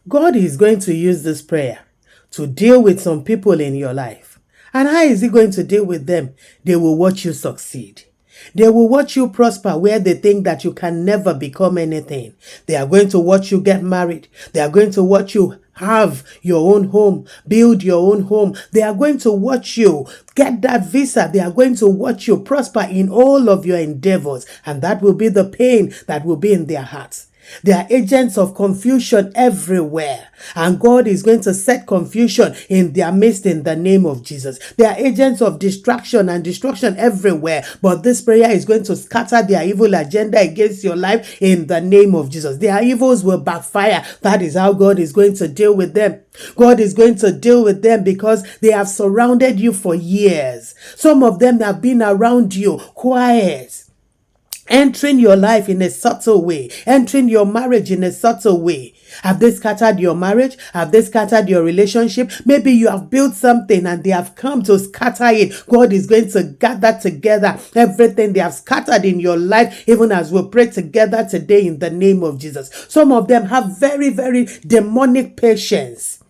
God is going to use this prayer to deal with some people in your life. And how is he going to deal with them? They will watch you succeed. They will watch you prosper where they think that you can never become anything. They are going to watch you get married. They are going to watch you have your own home, build your own home. They are going to watch you get that visa. They are going to watch you prosper in all of your endeavors. And that will be the pain that will be in their hearts. They are agents of confusion everywhere. And God is going to set confusion in their midst in the name of Jesus. They are agents of distraction and destruction everywhere. But this prayer is going to scatter their evil agenda against your life in the name of Jesus. Their evils will backfire. That is how God is going to deal with them. God is going to deal with them because they have surrounded you for years. Some of them have been around you quiet, entering your life in a subtle way, entering your marriage in a subtle way. Have they scattered your marriage? Have they scattered your relationship? Maybe you have built something and they have come to scatter it. God is going to gather together everything they have scattered in your life, even as we pray together today in the name of Jesus. Some of them have very, very demonic patience.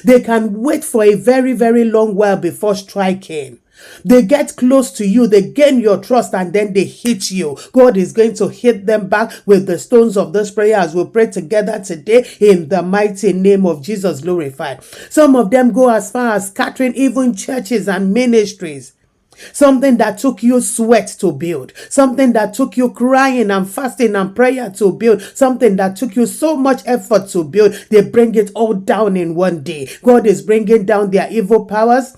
They can wait for a very, very long while before striking. They get close to you, they gain your trust, and then they hit you. God is going to hit them back with the stones of this prayer as we pray together today in the mighty name of Jesus glorified. Some of them go as far as scattering even churches and ministries. Something that took you sweat to build, something that took you crying and fasting and prayer to build, something that took you so much effort to build, they bring it all down in one day. God is bringing down their evil powers,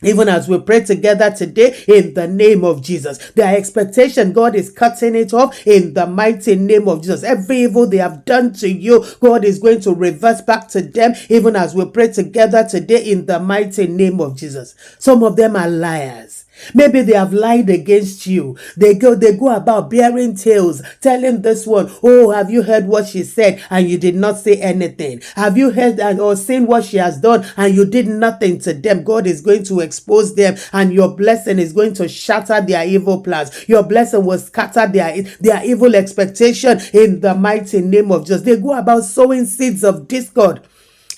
even as we pray together today in the name of Jesus. Their expectation, God is cutting it off in the mighty name of Jesus. Every evil they have done to you, God is going to reverse back to them, even as we pray together today in the mighty name of Jesus. Some of them are liars. Maybe they have lied against you. They go about bearing tales, telling this one, oh, have you heard what she said? And you did not say anything. Have you heard or seen what she has done? And you did nothing to them. God is going to expose them, and your blessing is going to shatter their evil plans. Your blessing will scatter their evil expectation in the mighty name of Jesus. They go about sowing seeds of discord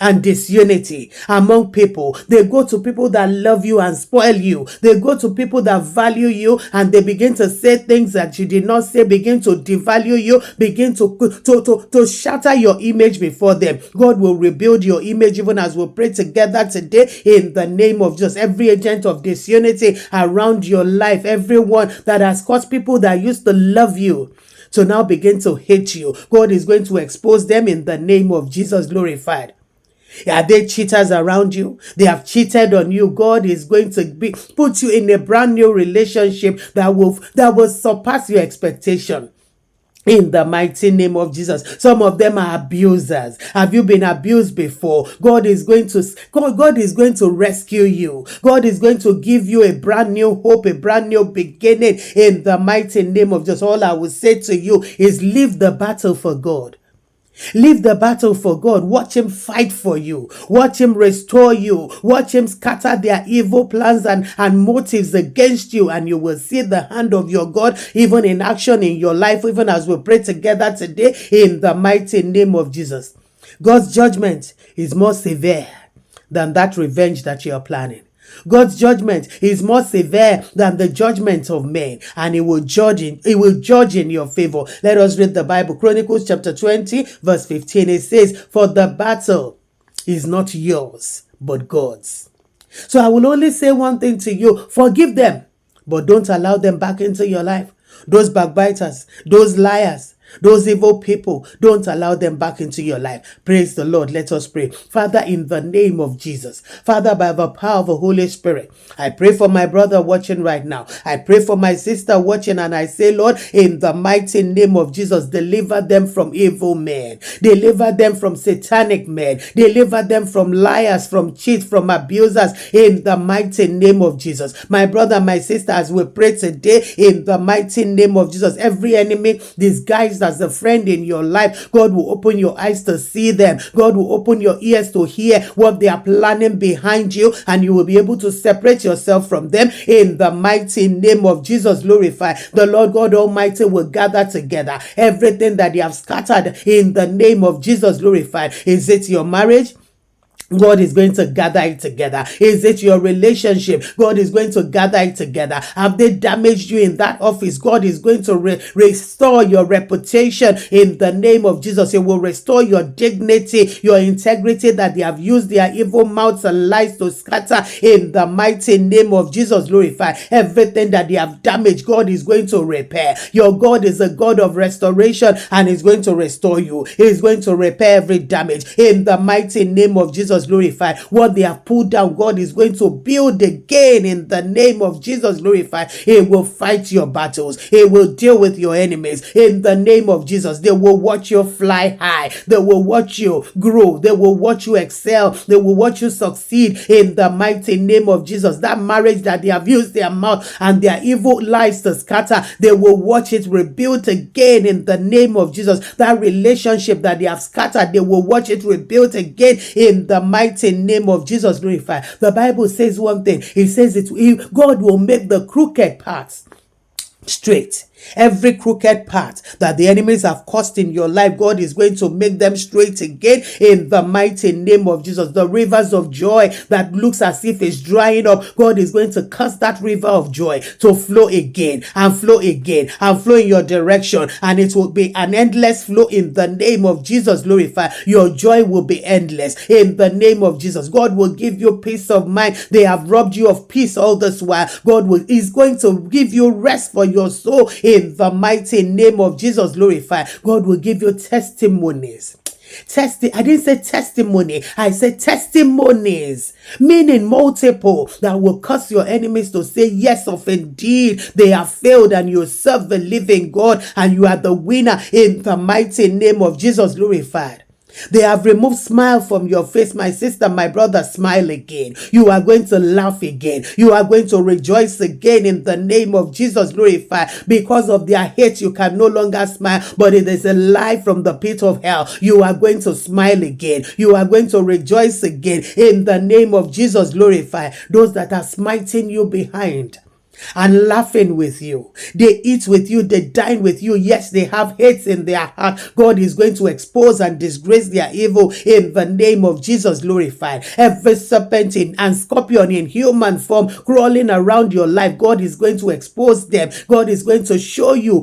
and disunity among people. They go to people that love you and spoil you. They go to people that value you, and they begin to say things that you did not say, begin to devalue you, begin to shatter your image before them. God will rebuild your image even as we pray together today in the name of Jesus. Every agent of disunity around your life, everyone that has caused people that used to love you to now begin to hate you, God is going to expose them in the name of Jesus glorified. Are they cheaters around you? They have cheated on you. God is going to put you in a brand new relationship that will surpass your expectation. In the mighty name of Jesus. Some of them are abusers. Have you been abused before? God is going to rescue you. God is going to give you a brand new hope, a brand new beginning in the mighty name of Jesus. All I will say to you is leave the battle for God. Leave the battle for God. Watch him fight for you. Watch him restore you. Watch him scatter their evil plans and motives against you. And you will see the hand of your God even in action in your life, even as we pray together today in the mighty name of Jesus. God's judgment is more severe than that revenge that you are planning. God's judgment is more severe than the judgment of men, and it will judge in your favor. Let us read the Bible. Chronicles chapter 20 verse 15. It says, for the battle is not yours, but God's. So I will only say one thing to you. Forgive them, but don't allow them back into your life. Those backbiters, those liars, those evil people, don't allow them back into your life. Praise the Lord. Let us pray. Father, in the name of Jesus, Father, by the power of the Holy Spirit, I pray for my brother watching right now. I pray for my sister watching, and I say, Lord, in the mighty name of Jesus, deliver them from evil men. Deliver them from satanic men. Deliver them from liars, from cheats, from abusers, in the mighty name of Jesus. My brother, my sister, as we pray today, in the mighty name of Jesus, every enemy disguised Christ as a friend in your life, God will open your eyes to see them. God will open your ears to hear what they are planning behind you, and you will be able to separate yourself from them in the mighty name of Jesus. Glorify. The Lord God Almighty will gather together everything that they have scattered in the name of Jesus. Glorified. Is it your marriage? God is going to gather it together. Is it your relationship? God is going to gather it together. Have they damaged you in that office? God is going to restore your reputation in the name of Jesus. It will restore your dignity, your integrity that they have used their evil mouths and lies to scatter in the mighty name of Jesus. Glorify. Everything that they have damaged, God is going to repair. Your God is a God of restoration and is going to restore you. He is going to repair every damage in the mighty name of Jesus. Glorified. What they have pulled down, God is going to build again in the name of Jesus. Glorified. He will fight your battles. He will deal with your enemies in the name of Jesus. They will watch you fly high. They will watch you grow. They will watch you excel. They will watch you succeed in the mighty name of Jesus. That marriage that they have used their mouth and their evil lies to scatter, they will watch it rebuilt again in the name of Jesus. That relationship that they have scattered, they will watch it rebuilt again in the mighty name of Jesus. Glorify. The Bible says one thing. It says God will make the crooked paths straight. Every crooked path that the enemies have caused in your life, God is going to make them straight again in the mighty name of Jesus. The rivers of joy that looks as if it's drying up, God is going to cause that river of joy to flow again and flow again and flow in your direction, and it will be an endless flow in the name of Jesus. Glorify. Your joy will be endless in the name of Jesus. God will give you peace of mind. They have robbed you of peace all this while. God is going to give you rest for your soul in the mighty name of Jesus. Glorify. God will give you testimonies. I didn't say testimony. I said testimonies, meaning multiple, that will cause your enemies to say, yes, of indeed, they have failed, and you serve the living God, and you are the winner in the mighty name of Jesus. Glorified. They have removed smile from your face. My sister, my brother, smile again. You are going to laugh again. You are going to rejoice again in the name of Jesus. Glorify. Because of their hate, you can no longer smile, but it is a lie from the pit of hell. You are going to smile again. You are going to rejoice again in the name of Jesus. Glorify. Those that are smiting you behind and laughing with you, they eat with you, they dine with you, yes, they have hate in their heart, God is going to expose and disgrace their evil in the name of Jesus. Glorified. Every serpent and scorpion in human form crawling around your life, God is going to expose them. God is going to show you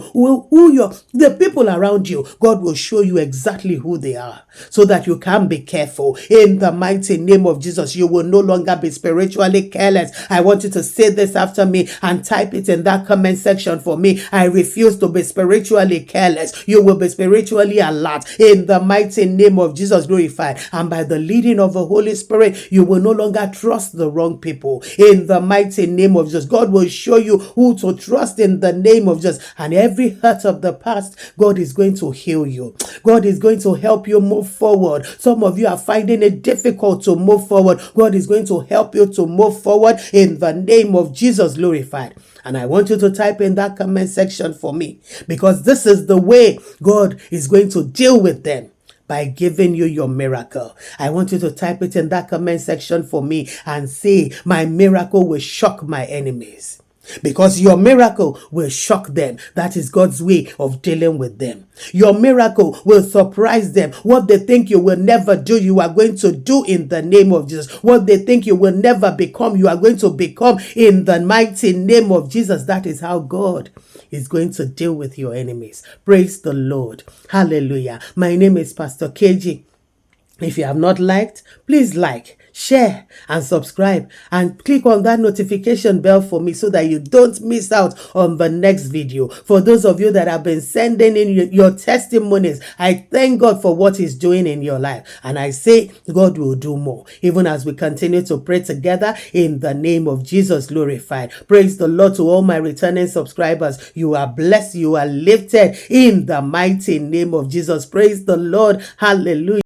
the people around you. God will show you exactly who they are, so that you can be careful in the mighty name of Jesus. You will no longer be spiritually careless. I want you to say this after me and type it in that comment section for me. I refuse to be spiritually careless. You will be spiritually alert in the mighty name of Jesus. Glorified. And by the leading of the Holy Spirit, you will no longer trust the wrong people in the mighty name of Jesus. God will show you who to trust in the name of Jesus. And every hurt of the past, God is going to heal you. God is going to help you move forward. Some of you are finding it difficult to move forward. God is going to help you to move forward in the name of Jesus. Glorified. And I want you to type in that comment section for me, because this is the way God is going to deal with them, by giving you your miracle. I want you to type it in that comment section for me and say, my miracle will shock my enemies. Because your miracle will shock them. That is God's way of dealing with them. Your miracle will surprise them. What they think you will never do, you are going to do in the name of Jesus. What they think you will never become, you are going to become in the mighty name of Jesus. That is how God is going to deal with your enemies. Praise the Lord. Hallelujah. My name is Pastor Keji. If you have not liked, please like, share, and subscribe, and click on that notification bell for me so that you don't miss out on the next video. For those of you that have been sending in your testimonies, I thank God for what He's doing in your life. And I say God will do more, even as we continue to pray together in the name of Jesus. Glorified. Praise the Lord to all my returning subscribers. You are blessed. You are lifted in the mighty name of Jesus. Praise the Lord. Hallelujah.